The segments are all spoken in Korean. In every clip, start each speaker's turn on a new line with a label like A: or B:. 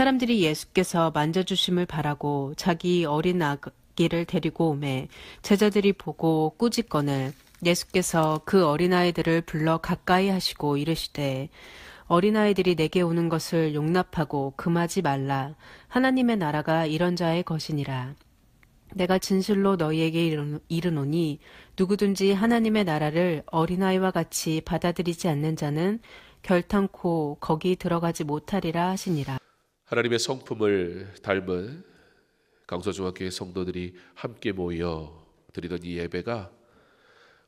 A: 사람들이 예수께서 만져주심을 바라고 자기 어린 아기를 데리고 오매 제자들이 보고 꾸짖거늘 예수께서 그 어린아이들을 불러 가까이 하시고 이르시되 어린아이들이 내게 오는 것을 용납하고 금하지 말라. 하나님의 나라가 이런 자의 것이니라. 내가 진실로 너희에게 이르노니 누구든지 하나님의 나라를 어린아이와 같이 받아들이지 않는 자는 결탄코 거기 들어가지 못하리라 하시니라.
B: 하나님의 성품을 닮은 강서중학교의 성도들이 함께 모여 드리던 이 예배가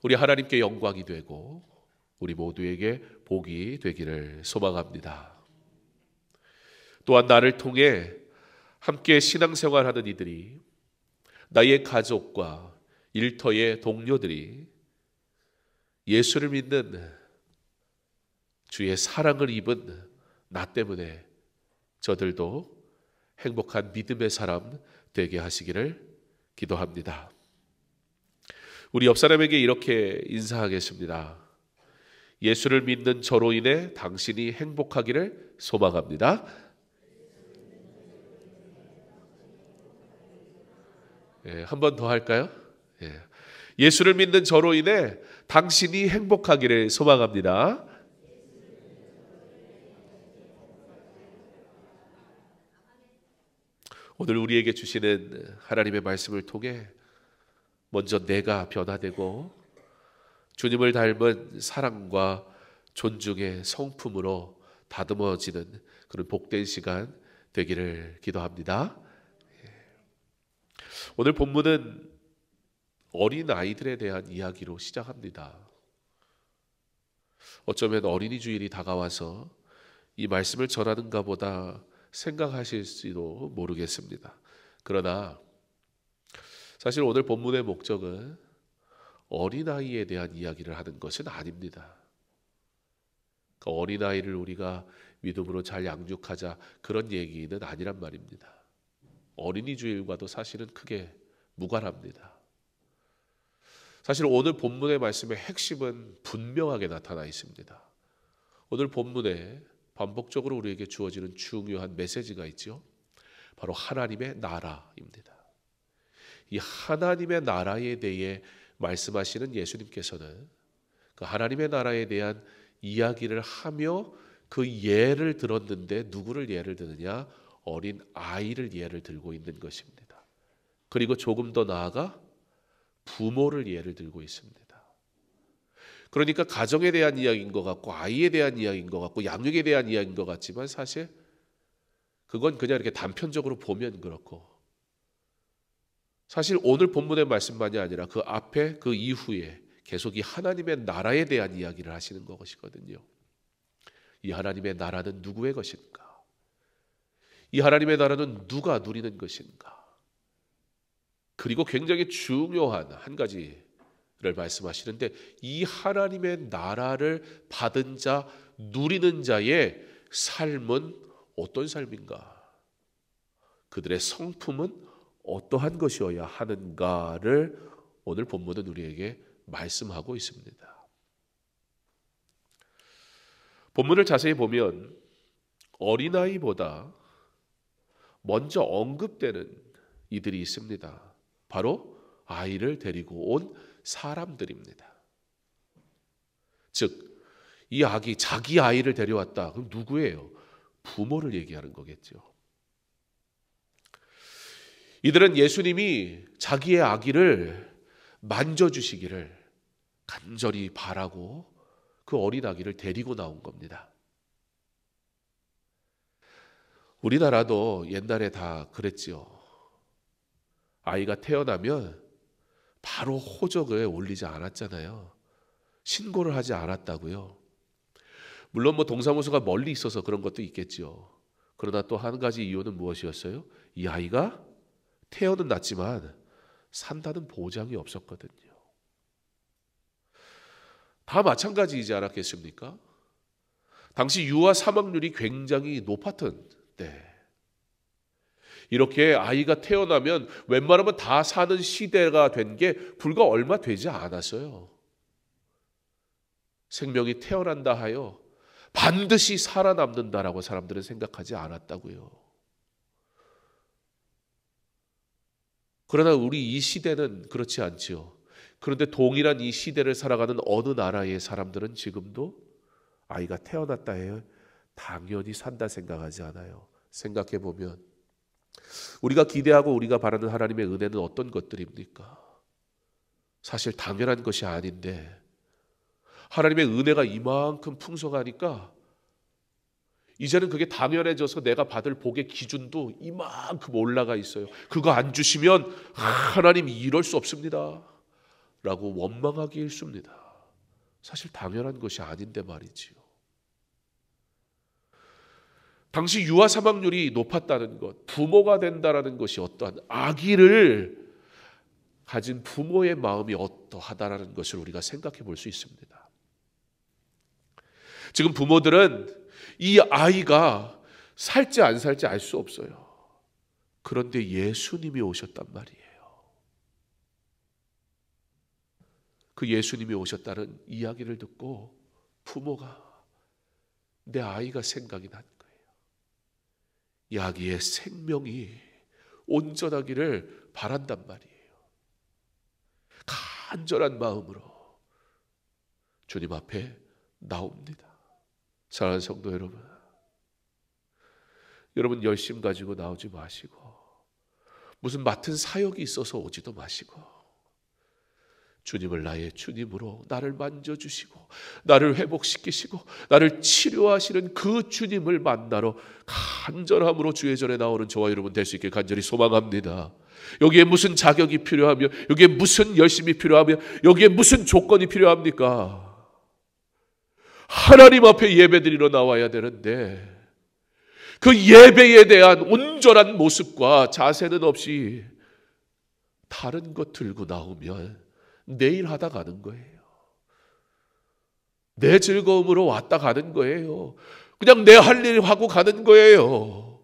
B: 우리 하나님께 영광이 되고 우리 모두에게 복이 되기를 소망합니다. 또한 나를 통해 함께 신앙생활하는 이들이, 나의 가족과 일터의 동료들이 예수를 믿는 주의 사랑을 입은 나 때문에 저들도 행복한 믿음의 사람 되게 하시기를 기도합니다. 우리 옆 사람에게 이렇게 인사하겠습니다. 예수를 믿는 저로 인해 당신이 행복하기를 소망합니다. 한 번 더 할까요? 예수를 믿는 저로 인해 당신이 행복하기를 소망합니다. 오늘 우리에게 주시는 하나님의 말씀을 통해 먼저 내가 변화되고 주님을 닮은 사랑과 존중의 성품으로 다듬어지는 그런 복된 시간 되기를 기도합니다. 오늘 본문은 어린 아이들에 대한 이야기로 시작합니다. 어쩌면 어린이 주일이 다가와서 이 말씀을 전하는가 보다 생각하실지도 모르겠습니다. 그러나 사실 오늘 본문의 목적은 어린아이에 대한 이야기를 하는 것은 아닙니다. 그 어린아이를 우리가 믿음으로 잘 양육하자, 그런 얘기는 아니란 말입니다. 어린이 주일과도 사실은 크게 무관합니다. 사실 오늘 본문의 말씀의 핵심은 분명하게 나타나 있습니다. 오늘 본문에 반복적으로 우리에게 주어지는 중요한 메시지가 있죠. 바로 하나님의 나라입니다. 이 하나님의 나라에 대해 말씀하시는 예수님께서는 그 하나님의 나라에 대한 이야기를 하며 그 예를 들었는데 누구를 예를 드느냐? 어린 아이를 예를 들고 있는 것입니다. 그리고 조금 더 나아가 부모를 예를 들고 있습니다. 그러니까 가정에 대한 이야기인 것 같고 아이에 대한 이야기인 것 같고 양육에 대한 이야기인 것 같지만 사실 그건 그냥 이렇게 단편적으로 보면 그렇고, 사실 오늘 본문의 말씀만이 아니라 그 앞에 그 이후에 계속 이 하나님의 나라에 대한 이야기를 하시는 것이거든요. 이 하나님의 나라는 누구의 것인가? 이 하나님의 나라는 누가 누리는 것인가? 그리고 굉장히 중요한 한 가지를 말씀하시는데, 이 하나님의 나라를 받은 자, 누리는 자의 삶은 어떤 삶인가? 그들의 성품은 어떠한 것이어야 하는가를 오늘 본문은 우리에게 말씀하고 있습니다. 본문을 자세히 보면 어린아이보다 먼저 언급되는 이들이 있습니다. 바로 아이를 데리고 온 사람들입니다. 즉, 이 아기, 자기 아이를 데려왔다. 그럼 누구예요? 부모를 얘기하는 거겠죠. 이들은 예수님이 자기의 아기를 만져주시기를 간절히 바라고 그 어린 아기를 데리고 나온 겁니다. 우리나라도 옛날에 다 그랬지요. 아이가 태어나면 바로 호적에 올리지 않았잖아요. 신고를 하지 않았다고요. 물론 동사무소가 멀리 있어서 그런 것도 있겠죠. 그러나 또 한 가지 이유는 무엇이었어요? 이 아이가 태어는 났지만 산다는 보장이 없었거든요. 다 마찬가지이지 않았겠습니까? 당시 유아 사망률이 굉장히 높았던 때, 이렇게 아이가 태어나면 웬만하면 다 사는 시대가 된 게 불과 얼마 되지 않았어요. 생명이 태어난다 하여 반드시 살아남는다라고 사람들은 생각하지 않았다고요. 그러나 우리 이 시대는 그렇지 않지요. 그런데 동일한 이 시대를 살아가는 어느 나라의 사람들은 지금도 아이가 태어났다 해요. 당연히 산다 생각하지 않아요. 생각해 보면 우리가 기대하고 우리가 바라는 하나님의 은혜는 어떤 것들입니까? 사실 당연한 것이 아닌데 하나님의 은혜가 이만큼 풍성하니까 이제는 그게 당연해져서 내가 받을 복의 기준도 이만큼 올라가 있어요. 그거 안 주시면 하나님 이럴 수 없습니다 라고 원망하기 일쑤입니다. 사실 당연한 것이 아닌데 말이지요. 당시 유아 사망률이 높았다는 것, 부모가 된다라는 것이 어떠한 아기를 가진 부모의 마음이 어떠하다라는 것을 우리가 생각해 볼 수 있습니다. 지금 부모들은 이 아이가 살지 안 살지 알 수 없어요. 그런데 예수님이 오셨단 말이에요. 그 예수님이 오셨다는 이야기를 듣고 부모가 내 아이가 생각이 난 거예요. 이 아기의 생명이 온전하기를 바란단 말이에요. 간절한 마음으로 주님 앞에 나옵니다. 사랑하는 성도 여러분 열심 가지고 나오지 마시고 무슨 맡은 사역이 있어서 오지도 마시고 주님을 나의 주님으로 나를 만져주시고 나를 회복시키시고 나를 치료하시는 그 주님을 만나러 간절함으로 주의 전에 나오는 저와 여러분 될 수 있게 간절히 소망합니다. 여기에 무슨 자격이 필요하며 여기에 무슨 열심이 필요하며 여기에 무슨 조건이 필요합니까? 하나님 앞에 예배드리러 나와야 되는데 그 예배에 대한 온전한 모습과 자세는 없이 다른 것 들고 나오면 내일 하다 가는 거예요. 내 즐거움으로 왔다 가는 거예요. 그냥 내 할 일 하고 가는 거예요.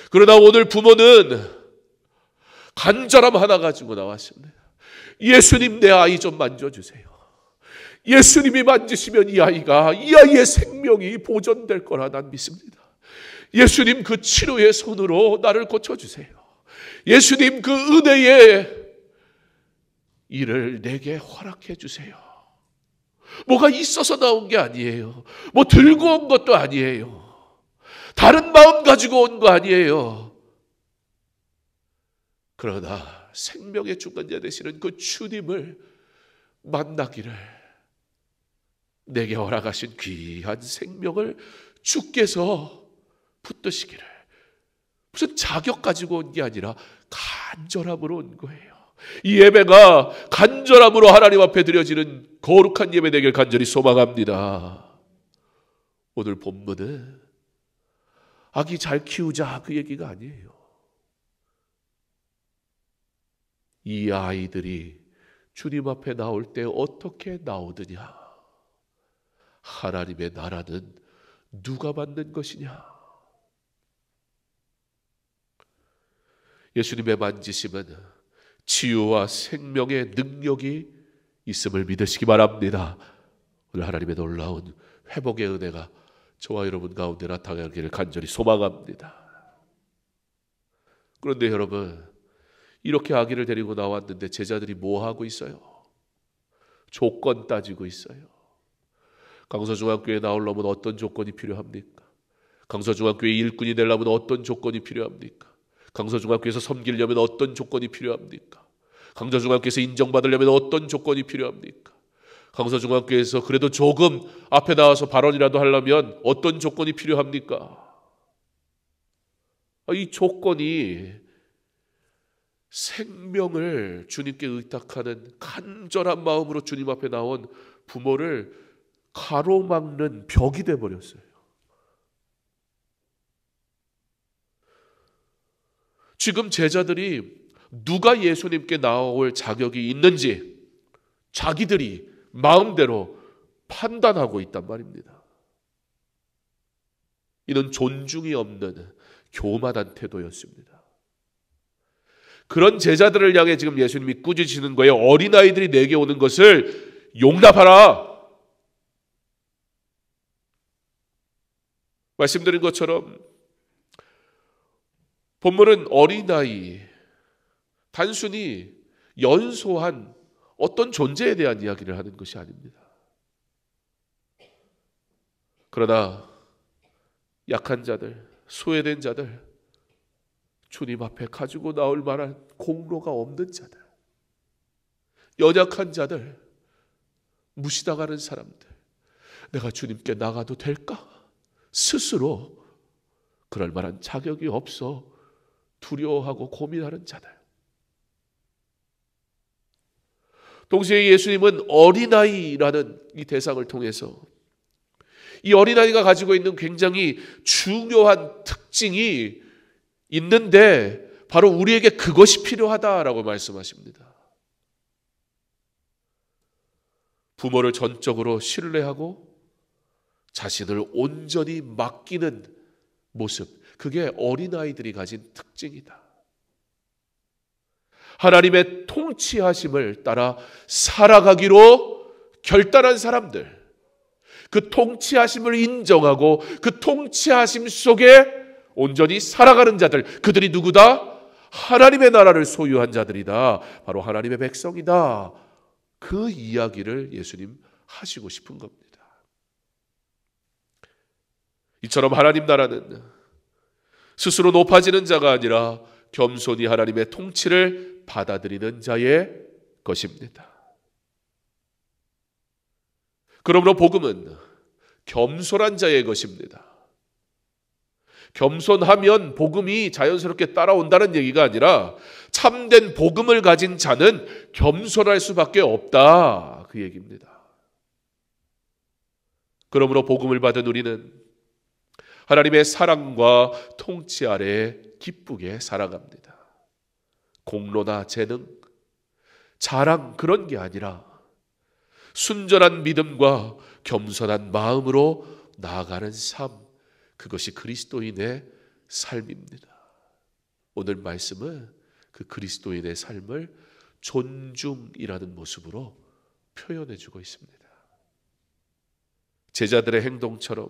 B: 그러나 오늘 부모는 간절함 하나 가지고 나왔습니다. 예수님 내 아이 좀 만져주세요. 예수님이 만지시면 이 아이의 생명이 보존될 거라 난 믿습니다. 예수님 그 치료의 손으로 나를 고쳐주세요. 예수님 그 은혜의 일을 내게 허락해 주세요. 뭐가 있어서 나온 게 아니에요. 뭐 들고 온 것도 아니에요. 다른 마음 가지고 온 거 아니에요. 그러나 생명의 중간자 되시는 그 주님을 만나기를 내게 허락하신 귀한 생명을 주께서 붙드시기를 무슨 자격 가지고 온 게 아니라 간절함으로 온 거예요. 이 예배가 간절함으로 하나님 앞에 드려지는 거룩한 예배 되길 간절히 소망합니다. 오늘 본문은 아기 잘 키우자 그 얘기가 아니에요. 이 아이들이 주님 앞에 나올 때 어떻게 나오느냐, 하나님의 나라는 누가 만든 것이냐. 예수님의 만지심은 치유와 생명의 능력이 있음을 믿으시기 바랍니다. 오늘 하나님의 놀라운 회복의 은혜가 저와 여러분 가운데 나타나기를 간절히 소망합니다. 그런데 여러분, 이렇게 아기를 데리고 나왔는데 제자들이 뭐 하고 있어요? 조건 따지고 있어요. 강서중앙교회에 나오려면 어떤 조건이 필요합니까? 강서중앙교회 일꾼이 되려면 어떤 조건이 필요합니까? 강서중앙교회에서 섬기려면 어떤 조건이 필요합니까? 강서중앙교회에서 인정받으려면 어떤 조건이 필요합니까? 강서중앙교회에서 그래도 조금 앞에 나와서 발언이라도 하려면 어떤 조건이 필요합니까? 이 조건이 생명을 주님께 의탁하는 간절한 마음으로 주님 앞에 나온 부모를 가로막는 벽이 되어버렸어요. 지금 제자들이 누가 예수님께 나올 자격이 있는지 자기들이 마음대로 판단하고 있단 말입니다. 이는 존중이 없는 교만한 태도였습니다. 그런 제자들을 향해 지금 예수님이 꾸짖으시는 거예요. 어린아이들이 내게 오는 것을 용납하라. 말씀드린 것처럼 본문은 어린아이, 단순히 연소한 어떤 존재에 대한 이야기를 하는 것이 아닙니다. 그러나 약한 자들, 소외된 자들, 주님 앞에 가지고 나올 만한 공로가 없는 자들, 연약한 자들, 무시당하는 사람들, 내가 주님께 나가도 될까? 스스로 그럴 만한 자격이 없어 두려워하고 고민하는 자들. 동시에 예수님은 어린아이라는 이 대상을 통해서 이 어린아이가 가지고 있는 굉장히 중요한 특징이 있는데 바로 우리에게 그것이 필요하다라고 말씀하십니다. 부모를 전적으로 신뢰하고 자신을 온전히 맡기는 모습, 그게 어린아이들이 가진 특징이다. 하나님의 통치하심을 따라 살아가기로 결단한 사람들, 그 통치하심을 인정하고 그 통치하심 속에 온전히 살아가는 자들, 그들이 누구다? 하나님의 나라를 소유한 자들이다. 바로 하나님의 백성이다. 그 이야기를 예수님 하시고 싶은 겁니다. 이처럼 하나님 나라는 스스로 높아지는 자가 아니라 겸손히 하나님의 통치를 받아들이는 자의 것입니다. 그러므로 복음은 겸손한 자의 것입니다. 겸손하면 복음이 자연스럽게 따라온다는 얘기가 아니라 참된 복음을 가진 자는 겸손할 수밖에 없다, 그 얘기입니다. 그러므로 복음을 받은 우리는 하나님의 사랑과 통치 아래 기쁘게 살아갑니다. 공로나 재능, 자랑, 그런 게 아니라 순전한 믿음과 겸손한 마음으로 나아가는 삶, 그것이 그리스도인의 삶입니다. 오늘 말씀은 그 그리스도인의 삶을 존중이라는 모습으로 표현해 주고 있습니다. 제자들의 행동처럼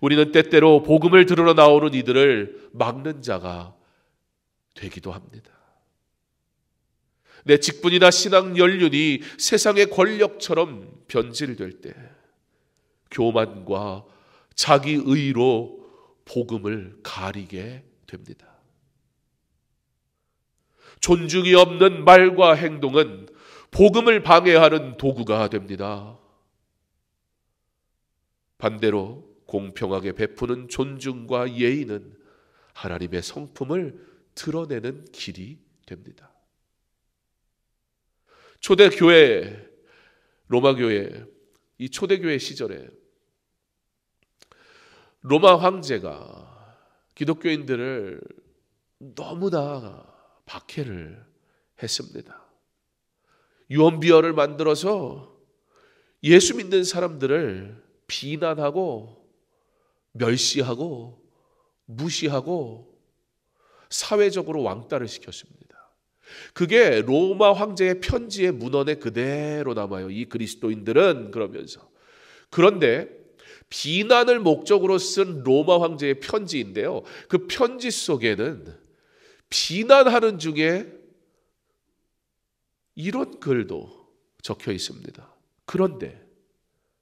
B: 우리는 때때로 복음을 들으러 나오는 이들을 막는 자가 되기도 합니다. 내 직분이나 신앙 연륜이 세상의 권력처럼 변질될 때 교만과 자기의로 복음을 가리게 됩니다. 존중이 없는 말과 행동은 복음을 방해하는 도구가 됩니다. 반대로 공평하게 베푸는 존중과 예의는 하나님의 성품을 드러내는 길이 됩니다. 초대교회, 로마교회, 이 초대교회 시절에 로마 황제가 기독교인들을 너무나 박해를 했습니다. 유언비어를 만들어서 예수 믿는 사람들을 비난하고 멸시하고 무시하고 사회적으로 왕따를 시켰습니다. 그게 로마 황제의 편지의 문헌에 그대로 남아요. 이 그리스도인들은 그러면서. 그런데 비난을 목적으로 쓴 로마 황제의 편지인데요. 그 편지 속에는 비난하는 중에 이런 글도 적혀 있습니다. 그런데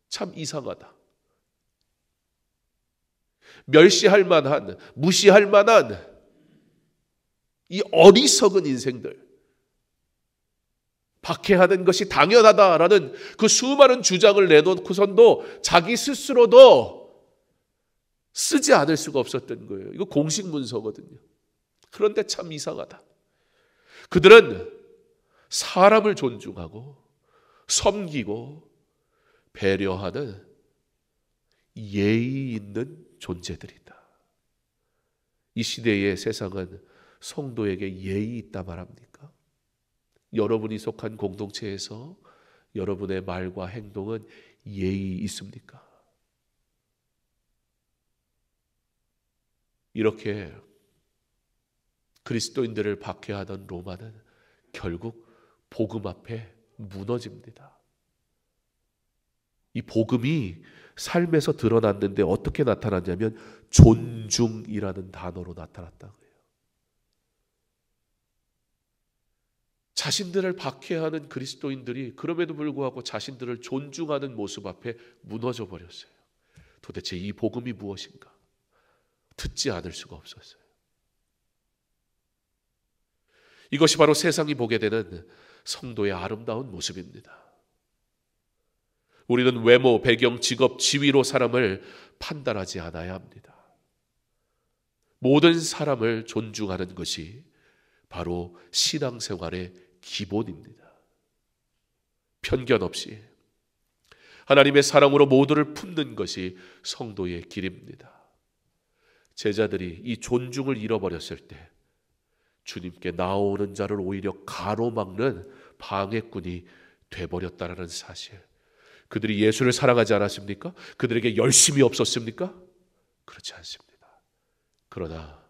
B: 참 이상하다. 멸시할 만한, 무시할 만한 이 어리석은 인생들, 박해하는 것이 당연하다라는 그 수많은 주장을 내놓고선도 자기 스스로도 쓰지 않을 수가 없었던 거예요. 이거 공식 문서거든요. 그런데 참 이상하다. 그들은 사람을 존중하고 섬기고 배려하는 예의 있는 존재들이다. 이 시대의 세상은 성도에게 예의 있다 말합니까? 여러분이 속한 공동체에서 여러분의 말과 행동은 예의 있습니까? 이렇게 그리스도인들을 박해하던 로마는 결국 복음 앞에 무너집니다. 이 복음이 삶에서 드러났는데 어떻게 나타났냐면 존중이라는 단어로 나타났다고요. 자신들을 박해하는 그리스도인들이 그럼에도 불구하고 자신들을 존중하는 모습 앞에 무너져 버렸어요. 도대체 이 복음이 무엇인가? 듣지 않을 수가 없었어요. 이것이 바로 세상이 보게 되는 성도의 아름다운 모습입니다. 우리는 외모, 배경, 직업, 지위로 사람을 판단하지 않아야 합니다. 모든 사람을 존중하는 것이 바로 신앙생활의 기본입니다. 편견 없이 하나님의 사랑으로 모두를 품는 것이 성도의 길입니다. 제자들이 이 존중을 잃어버렸을 때 주님께 나오는 자를 오히려 가로막는 방해꾼이 돼버렸다는 사실. 그들이 예수를 사랑하지 않았습니까? 그들에게 열심이 없었습니까? 그렇지 않습니다. 그러나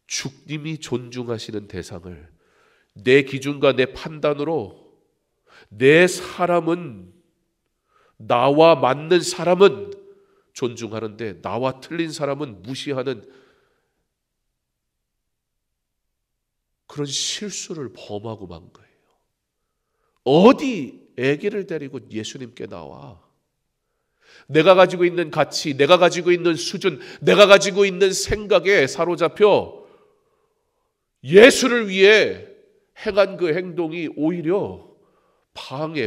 B: 주님이 존중하시는 대상을 내 기준과 내 판단으로 내 사람은, 나와 맞는 사람은 존중하는데 나와 틀린 사람은 무시하는 그런 실수를 범하고 만 거예요. 어디 아기를 데리고 예수님께 나와? 내가 가지고 있는 가치, 내가 가지고 있는 수준, 내가 가지고 있는 생각에 사로잡혀 예수를 위해 행한 그 행동이 오히려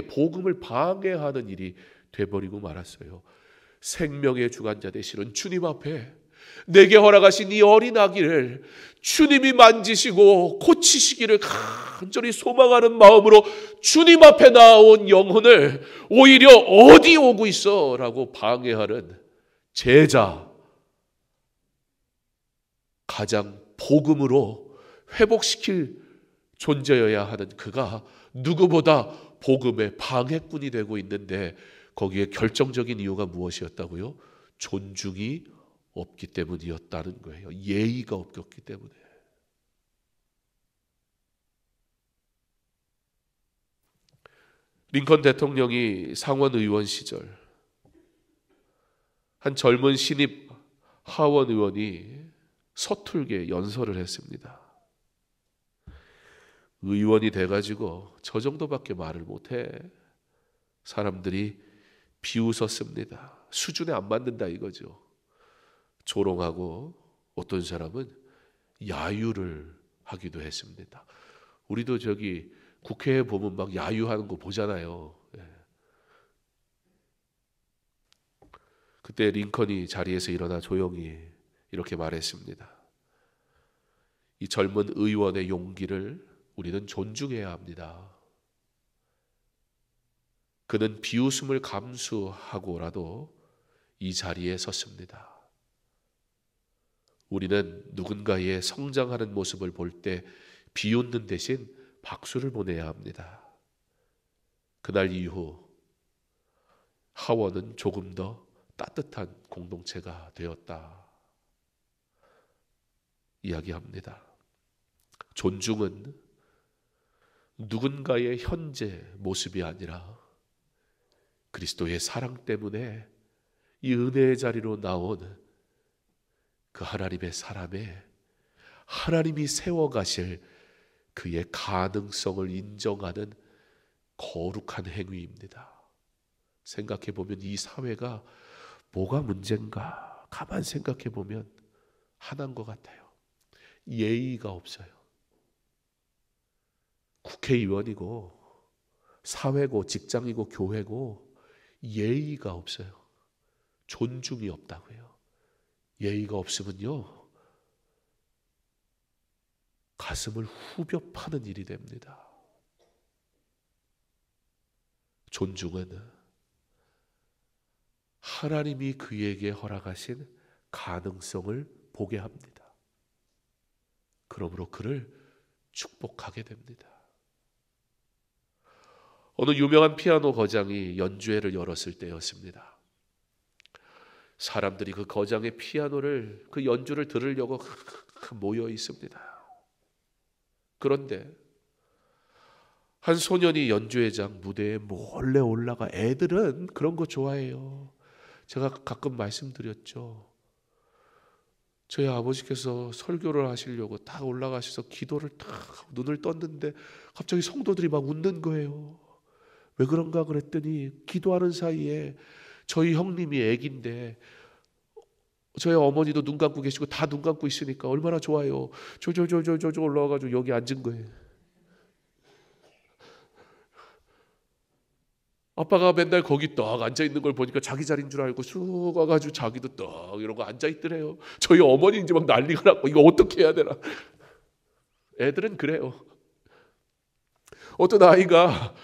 B: 복음을 방해하는 일이 돼버리고 말았어요. 생명의 주관자 되시는 주님 앞에 내게 허락하신 이 어린 아기를 주님이 만지시고 고치시기를 간절히 소망하는 마음으로 주님 앞에 나온 영혼을 오히려 어디 오고 있어? 라고 방해하는 제자, 가장 복음으로 회복시킬 존재여야 하는 그가 누구보다 복음의 방해꾼이 되고 있는데 거기에 결정적인 이유가 무엇이었다고요? 존중이 없기 때문이었다는 거예요. 예의가 없기 때문에. 링컨 대통령이 상원 의원 시절 한 젊은 신입 하원 의원이 서툴게 연설을 했습니다. 의원이 돼가지고 저 정도밖에 말을 못해. 사람들이 비웃었습니다. 수준에 안 맞는다 이거죠. 조롱하고 어떤 사람은 야유를 하기도 했습니다. 우리도 저기 국회에 보면 막 야유하는 거 보잖아요. 그때 링컨이 자리에서 일어나 조용히 이렇게 말했습니다. 이 젊은 의원의 용기를 우리는 존중해야 합니다. 그는 비웃음을 감수하고라도 이 자리에 섰습니다. 우리는 누군가의 성장하는 모습을 볼 때 비웃는 대신 박수를 보내야 합니다. 그날 이후 하원은 조금 더 따뜻한 공동체가 되었다 이야기합니다. 존중은 누군가의 현재 모습이 아니라 그리스도의 사랑 때문에 이 은혜의 자리로 나온 그 하나님의 사람에 하나님이 세워가실 그의 가능성을 인정하는 거룩한 행위입니다. 생각해보면 이 사회가 뭐가 문제인가 가만 생각해보면 하나인 것 같아요. 예의가 없어요. 국회의원이고 사회고 직장이고 교회고 예의가 없어요. 존중이 없다고요. 예의가 없으면요 가슴을 후벼 파는 일이 됩니다. 존중은 하나님이 그에게 허락하신 가능성을 보게 합니다. 그러므로 그를 축복하게 됩니다. 어느 유명한 피아노 거장이 연주회를 열었을 때였습니다. 사람들이 그 거장의 피아노를, 그 연주를 들으려고 모여 있습니다. 그런데 한 소년이 연주회장 무대에 몰래 올라가. 애들은 그런 거 좋아해요. 제가 가끔 말씀드렸죠. 저희 아버지께서 설교를 하시려고 딱 올라가셔서 기도를 딱 눈을 떴는데 갑자기 성도들이 막 웃는 거예요. 왜 그런가 그랬더니 기도하는 사이에 저희 형님이 애기인데 저희 어머니도 눈 감고 계시고 다 눈 감고 있으니까 얼마나 좋아요. 저 올라와가지고 여기 앉은 거예요. 아빠가 맨날 거기 딱 앉아있는 걸 보니까 자기 자리인 줄 알고 쑥 와가지고 자기도 딱 이러고 앉아있더래요. 저희 어머니 이제 막 난리가 났고 이거 어떻게 해야 되나. 애들은 그래요. 어떤 아이가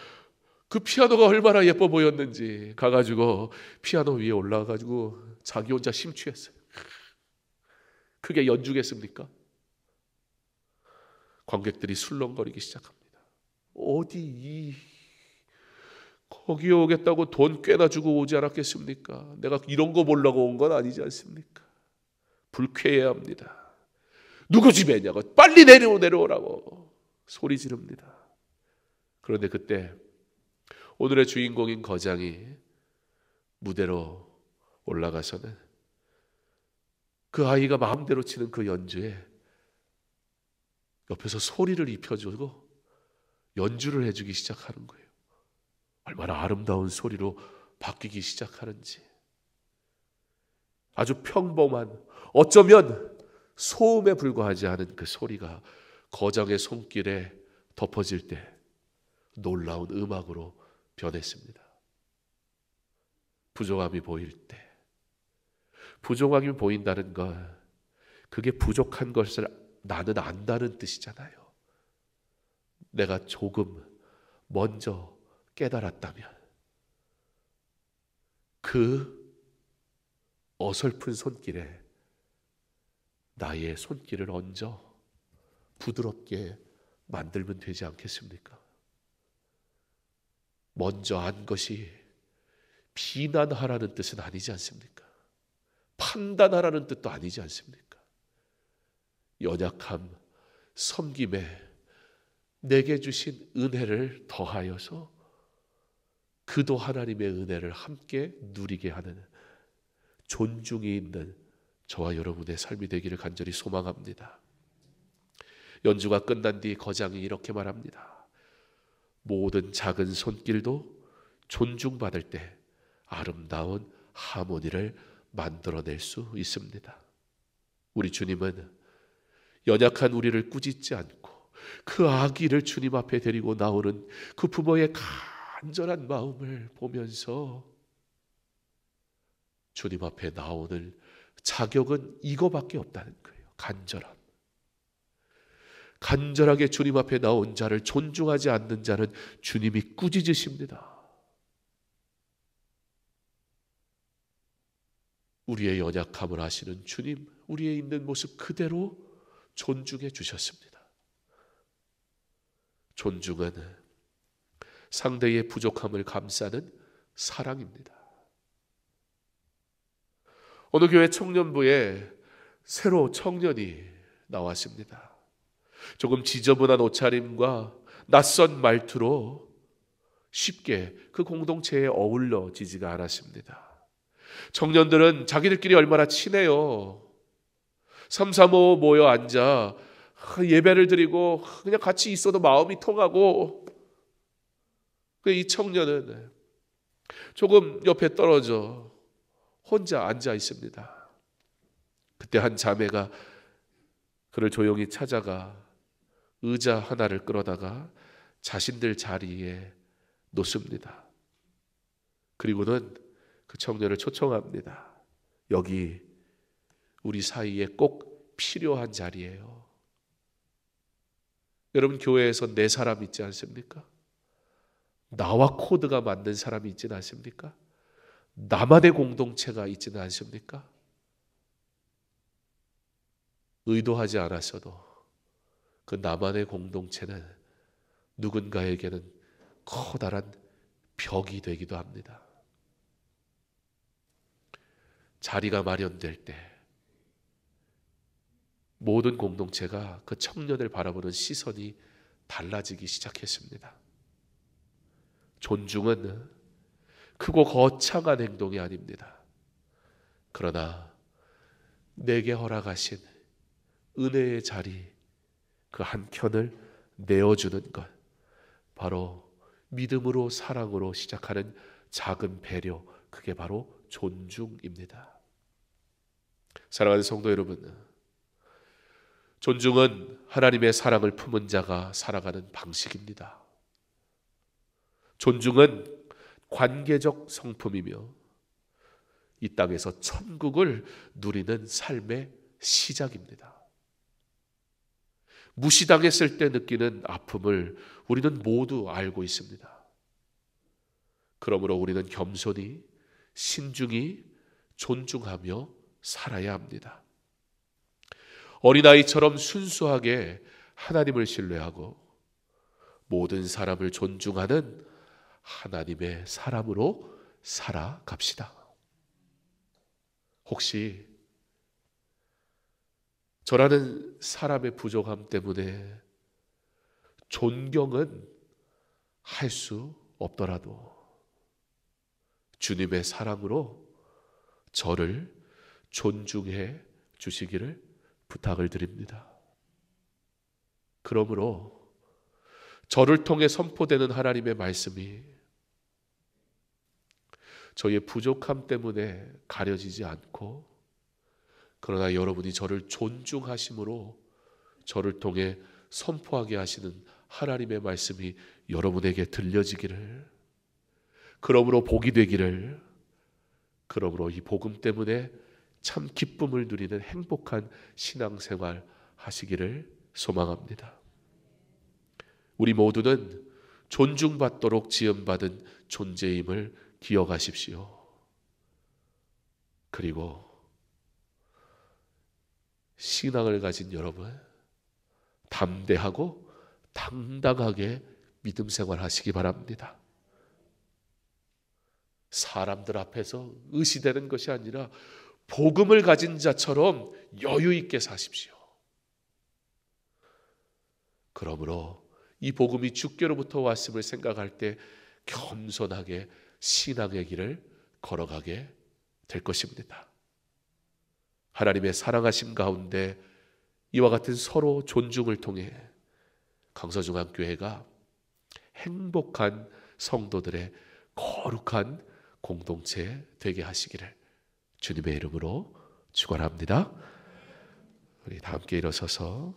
B: 그 피아노가 얼마나 예뻐 보였는지 가가지고 피아노 위에 올라가가지고 자기 혼자 심취했어요. 그게 연주겠습니까? 관객들이 술렁거리기 시작합니다. 어디 거기 오겠다고 돈 꽤나 주고 오지 않았겠습니까? 내가 이런 거 보려고 온 건 아니지 않습니까? 불쾌해야 합니다. 누구 집에냐고 빨리 내려오라고 소리 지릅니다. 그런데 그때 오늘의 주인공인 거장이 무대로 올라가서는 그 아이가 마음대로 치는 그 연주에 옆에서 소리를 입혀주고 연주를 해주기 시작하는 거예요. 얼마나 아름다운 소리로 바뀌기 시작하는지. 아주 평범한, 어쩌면 소음에 불과하지 않은 그 소리가 거장의 손길에 덮어질 때 놀라운 음악으로 변했습니다. 부족함이 보일 때, 부족함이 보인다는 건 그게 부족한 것을 나는 안다는 뜻이잖아요. 내가 조금 먼저 깨달았다면 그 어설픈 손길에 나의 손길을 얹어 부드럽게 만들면 되지 않겠습니까? 먼저 안 것이 비난하라는 뜻은 아니지 않습니까? 판단하라는 뜻도 아니지 않습니까? 연약함, 섬김에 내게 주신 은혜를 더하여서 그도 하나님의 은혜를 함께 누리게 하는 존중이 있는 저와 여러분의 삶이 되기를 간절히 소망합니다. 연주가 끝난 뒤 거장이 이렇게 말합니다. 모든 작은 손길도 존중받을 때 아름다운 하모니를 만들어낼 수 있습니다. 우리 주님은 연약한 우리를 꾸짖지 않고 그 아기를 주님 앞에 데리고 나오는 그 부모의 간절한 마음을 보면서 주님 앞에 나오는 자격은 이거밖에 없다는 거예요. 간절함. 간절하게 주님 앞에 나온 자를 존중하지 않는 자는 주님이 꾸짖으십니다. 우리의 연약함을 아시는 주님, 우리의 있는 모습 그대로 존중해 주셨습니다. 존중은 상대의 부족함을 감싸는 사랑입니다. 어느 교회 청년부에 새로 청년이 나왔습니다. 조금 지저분한 옷차림과 낯선 말투로 쉽게 그 공동체에 어울러지지가 않았습니다. 청년들은 자기들끼리 얼마나 친해요. 3, 4, 5 모여 앉아 예배를 드리고 그냥 같이 있어도 마음이 통하고, 이 청년은 조금 옆에 떨어져 혼자 앉아 있습니다. 그때 한 자매가 그를 조용히 찾아가 의자 하나를 끌어다가 자신들 자리에 놓습니다. 그리고는 그 청년을 초청합니다. 여기 우리 사이에 꼭 필요한 자리예요. 여러분, 교회에서 내 사람 있지 않습니까? 나와 코드가 맞는 사람이 있지는 않습니까? 나만의 공동체가 있지는 않습니까? 의도하지 않았어도 그 나만의 공동체는 누군가에게는 커다란 벽이 되기도 합니다. 자리가 마련될 때 모든 공동체가 그 청년을 바라보는 시선이 달라지기 시작했습니다. 존중은 크고 거창한 행동이 아닙니다. 그러나 내게 허락하신 은혜의 자리 그 한켠을 내어주는 것, 바로 믿음으로 사랑으로 시작하는 작은 배려, 그게 바로 존중입니다. 사랑하는 성도 여러분, 존중은 하나님의 사랑을 품은 자가 살아가는 방식입니다. 존중은 관계적 성품이며 이 땅에서 천국을 누리는 삶의 시작입니다. 무시당했을 때 느끼는 아픔을 우리는 모두 알고 있습니다. 그러므로 우리는 겸손히, 신중히, 존중하며 살아야 합니다. 어린아이처럼 순수하게 하나님을 신뢰하고 모든 사람을 존중하는 하나님의 사람으로 살아갑시다. 혹시 저라는 사람의 부족함 때문에 존경은 할 수 없더라도 주님의 사랑으로 저를 존중해 주시기를 부탁을 드립니다. 그러므로 저를 통해 선포되는 하나님의 말씀이 저의 부족함 때문에 가려지지 않고, 그러나 여러분이 저를 존중하심으로 저를 통해 선포하게 하시는 하나님의 말씀이 여러분에게 들려지기를, 그러므로 복이 되기를, 그러므로 이 복음 때문에 참 기쁨을 누리는 행복한 신앙생활 하시기를 소망합니다. 우리 모두는 존중받도록 지음받은 존재임을 기억하십시오. 그리고 신앙을 가진 여러분, 담대하고 당당하게 믿음 생활하시기 바랍니다. 사람들 앞에서 의시되는 것이 아니라 복음을 가진 자처럼 여유 있게 사십시오. 그러므로 이 복음이 주께로부터 왔음을 생각할 때 겸손하게 신앙의 길을 걸어가게 될 것입니다. 하나님의 사랑하심 가운데 이와 같은 서로 존중을 통해 강서중앙교회가 행복한 성도들의 거룩한 공동체 되게 하시기를 주님의 이름으로 축원합니다. 우리 다 함께 일어서서